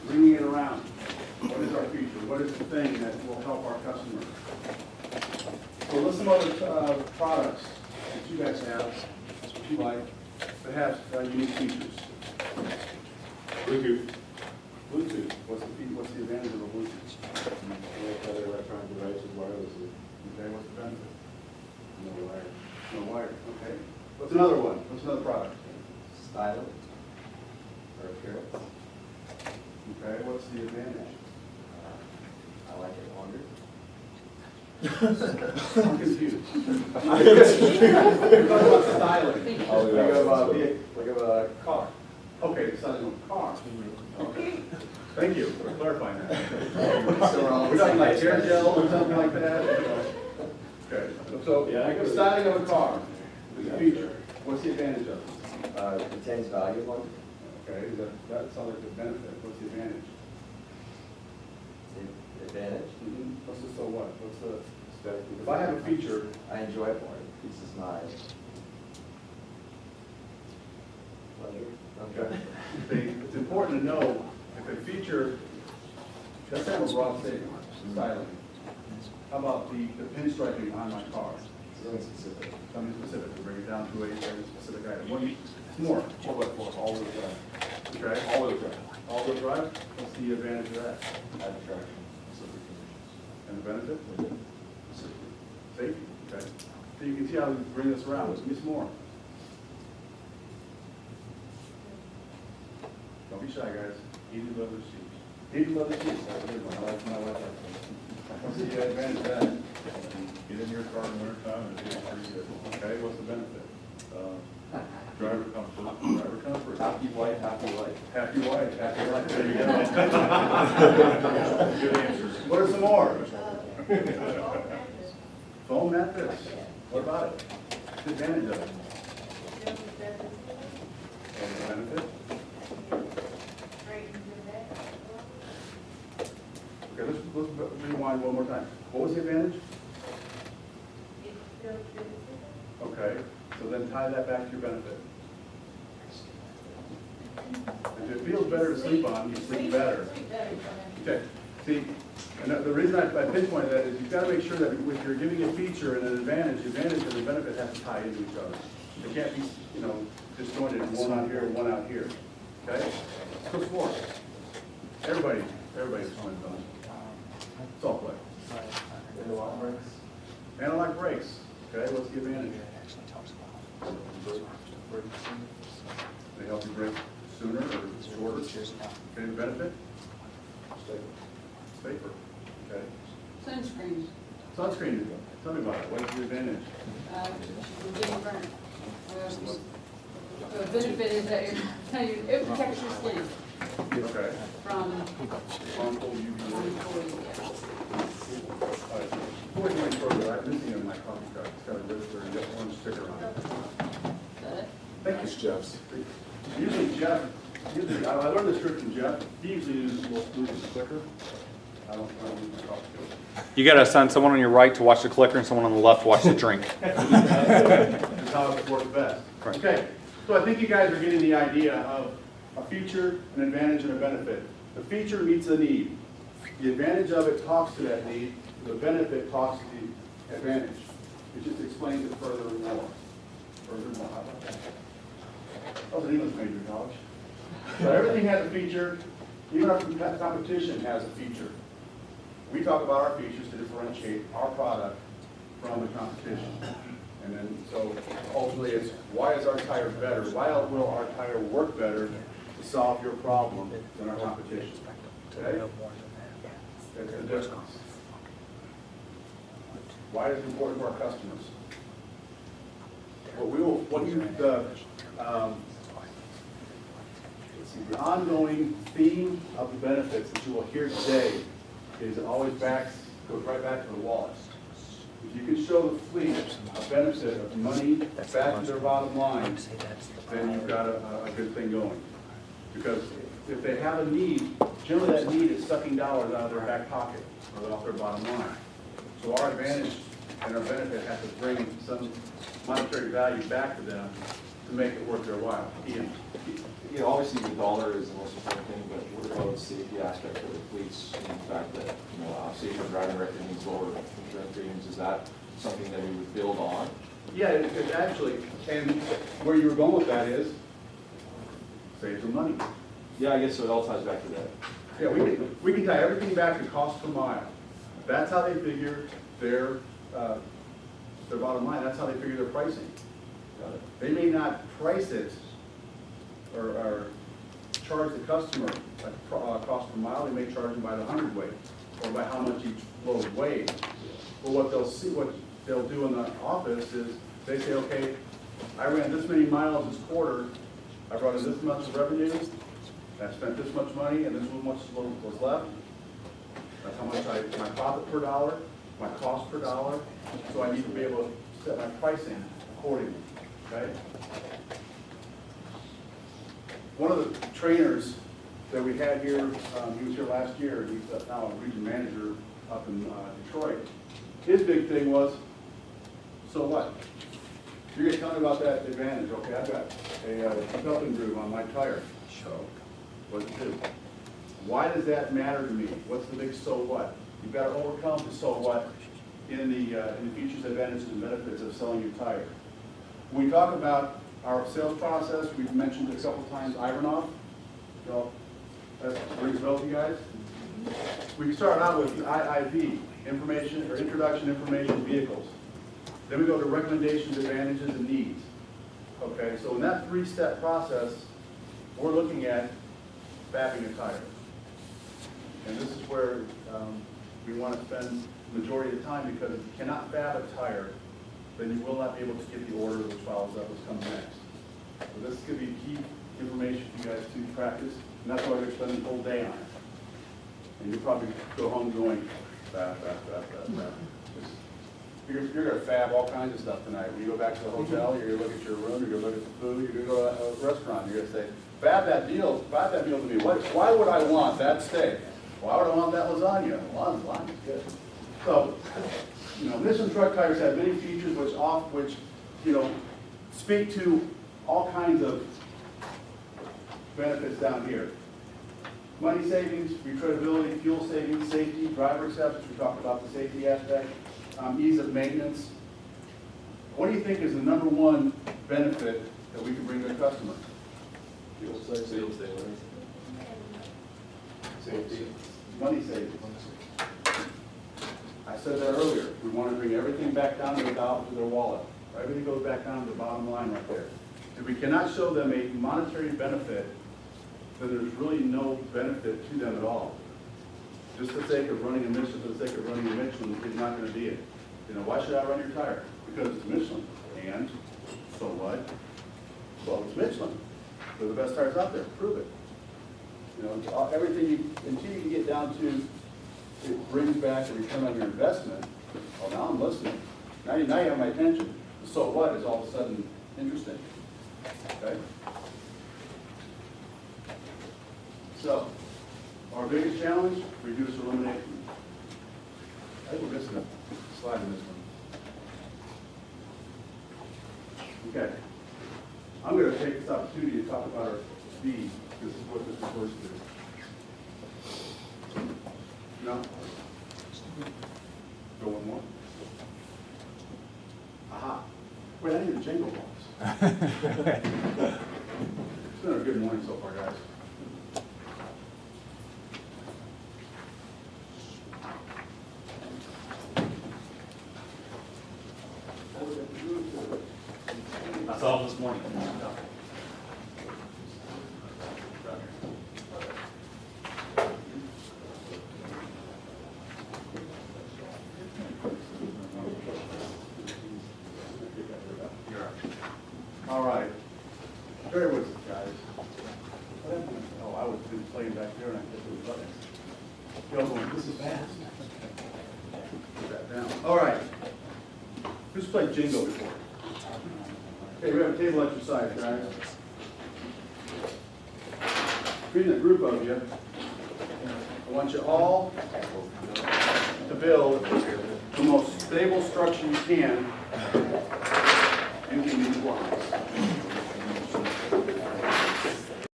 bringing it around. What is our feature? What is the thing that will help our customers? So list some other products that you guys have, that you like, that have unique features. Bluetooth. Bluetooth, what's the advantage of a Bluetooth? Connect other electronic devices wirelessly. Okay, what's the benefit? No wire. No wire, okay. What's another one? What's another product? Styling. Or appearance. Okay, what's the advantage? I like it longer. I'm confused. You're talking about styling. Oh, yeah. Like a car. Okay, styling of a car. Okay. Thank you for clarifying that. We're talking like hair gel or something like that? Okay, so the styling of a car is a feature. What's the advantage of it? Retains value longer. Okay, that sounds like the benefit. What's the advantage? The advantage. What's the so what? What's the, Especially if I have a feature, I enjoy it more. Peace is my pleasure. okay, it's important to know if a feature, let's have a broad statement, styling. How about the pinstriping on my car? Something specific. Something specific, to bring it down to a specific item. What more? All-wheel drive. Okay, All-wheel drive. all-wheel drive, what's the advantage of that? Add traction. Slippery And the benefit? conditions. Safety, okay. So you can see how we bring this around, give me some more. Don't be shy, guys. Heated leather seats. Heated leather seats, that's a good one, I like that. What's the advantage of that? Get in your car in the winter time and it's pretty good. Okay, what's the benefit? Driver comfort. Driver comfort. Happy wife, happy life. Happy wife, happy life, there you go. Good answers. What are some more? Foam mattress, what about it? What's the advantage of it? And the benefit? Okay, let's rewind one more time. What was the advantage? Okay, so then tie that back to your benefit. If it feels better to sleep on, you sleep better. Okay, see, and the reason I pinpointed that is you've got to make sure that if you're giving a feature and an advantage, the advantage and the benefit have to tie into each other. They can't be, disjointed, one out here, one out here. Okay? Let's go sport. Everybody's fun done. Salt play. Analog brakes. Analog brakes. Okay, what's the advantage? They help you brake sooner or shorter. Okay, the benefit? Safer. Okay. Sunscreen, Sunscreen, tell me about it. What's the advantage? from getting burnt. The benefit is that it protects your skin Okay. from Harmful UV rays. UV. All right. Before we go any further, I've been seeing in my coffee cup. It's got a register and got one sticker on it. Thank you. Jeff's. Usually I learned this trick from Jeff. He usually uses a clicker. I don't use my coffee cup. You got to assign someone on your right to watch the clicker and someone on the left to watch the drink. That's how it works best. Right. Okay, so I think you guys are getting the idea of a feature, an advantage, and a benefit. The feature meets the need. The advantage of it talks to that need. The benefit talks to the advantage. It just explains it further and more. Furthermore, how about that? I was an English major in college. So everything has a feature. Even our competition has a feature. We talk about our features to differentiate our product from the competition. And then, so ultimately it's, why is our tire better? Why will our tire work better to solve your problem than our competition? Okay? That's the difference. Why is it important to our customers? The ongoing theme of the benefits that you will hear today is it always goes right back to the wallet. If you can show the fleet a benefit of money back to their bottom line, then you've got a good thing going. Because if they have a need, generally that need is sucking dollars out of their back pocket or off their bottom line. So our advantage and our benefit has to bring some monetary value back to them to make it worth their while. Ian? Obviously the dollar is the most important thing, but we're about the safety aspect of the fleets, and the fact that, safer driving record means lower insurance premiums, is that something that we would build on? Yeah, it actually, and where you were going with that is, save some money. Yeah, I guess so, it all ties back to that. Yeah, we can tie everything back to cost per mile. That's how they figure their bottom line, that's how they figure their pricing. Got it. They may not price it or charge the customer a cost per mile, they may charge them by the hundredweight or by how much each load weighs. But what they'll do in the office is they say, okay, I ran this many miles this quarter, I brought in this much revenue, I spent this much money, and this is much was left. That's how much my profit per dollar, my cost per dollar, so I need to be able to set my pricing accordingly, okay? One of the trainers that we had here, he was here last year, and he's now a region manager up in Detroit. His big thing was, so what? You're gonna tell me about that advantage, okay, I've got a developing groove on my tire. So, what does it do? Why does that matter to me? What's the big so what? You've got to overcome the so what in the features, advantages, and benefits of selling your tire. When we talk about our sales process, we've mentioned it a couple times, Ivanhoff. So, that rings a bell to you guys? We start out with the IIV, information or introduction information vehicles. Then we go to recommendations, advantages, and needs. Okay, so in that three-step process, we're looking at fabbing a tire. And this is where we want to spend the majority of the time, because if you cannot fab a tire, then you will not be able to get the order which follows up, which comes next. So this could be key information for you guys to practice, and that's why we're spending the whole day on it. And you'll probably go home going, fab. You're gonna fab all kinds of stuff tonight. When you go back to the hotel, you're gonna look at your room, you're gonna look at the food, you're gonna go to a restaurant, you're gonna say, fab that deal to me. Why would I want that steak? Why would I want that lasagna? Well, lasagna's good. So, Michelin truck tires have many features which speak to all kinds of benefits down here. Money savings, retreadability, fuel savings, safety, driver acceptance, we talked about the safety aspect, ease of maintenance. What do you think is the number one benefit that we can bring to a customer? Fuel savings. Safety, money savings. I said that earlier, we want to bring everything back down to their wallet. Everything goes back down to the bottom line right there. If we cannot show them a monetary benefit, then there's really no benefit to them at all. Just for the sake of running a Michelin, for the sake of running a Michelin is not going to be it. Why should I run your tire? Because it's Michelin. And so what? Well, it's Michelin. They're the best tires out there. Prove it. Everything until you can get down to it brings back a return on your investment. Well, now I'm listening. Now you have my attention. The so what is all of a sudden interesting. Okay. So, our biggest challenge: reduce or eliminate. I think we're missing a slide in this one. Okay. I'm going to take this opportunity to talk about our speed. This is what this refers to. No? Go one more. Aha. Wait, I need the jingle balls. It's been a good morning so far, guys. That's all this morning. All right. Bear with us, guys. What happened? Oh, I was playing back there and I hit the button. Y'all going, this is fast. Put that down. All right. Who's played Jingo before? Okay, we have a table exercise, guys. Being a group of you, I want you all to build the most stable structure you can using these blocks.